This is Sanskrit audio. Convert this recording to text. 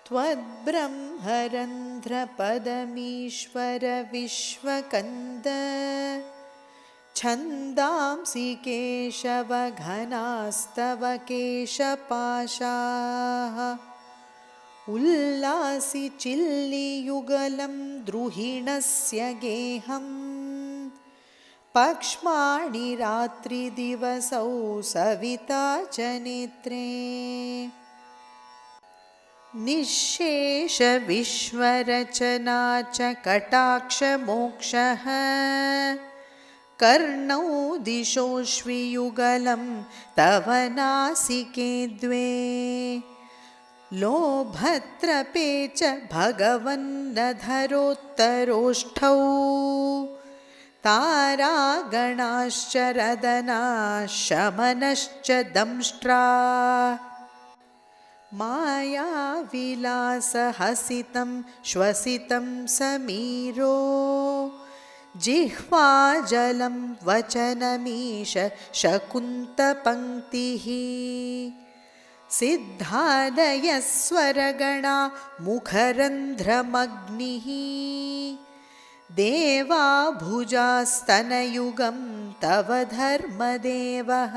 त्वद्ब्रह्मरन्ध्रपदमीश्वर विश्वकन्द छन्दांसि केशवघनास्तव केशपाशाः उल्लासि चिल्लियुगलं द्रुहिणस्य गेहं पक्ष्माणि रात्रिदिवसौ सविता च नेत्रे निःशेषविश्वरचना च कटाक्षमोक्षः कर्णौ दिशोष्वियुगलं तव नासिके द्वे लोभत्रपे च भगवन्नधरोत्तरोष्ठौ तारागणाश्च रदनाः शमनश्च दंष्ट्रा मायाविलासहसितं श्वसितं समीरो जिह्वाजलं वचनमीश शकुन्तपङ्क्तिः सिद्धादयस्वरगणा मुखरन्ध्रमग्निः देवाभुजास्तनयुगं तव धर्मदेवः।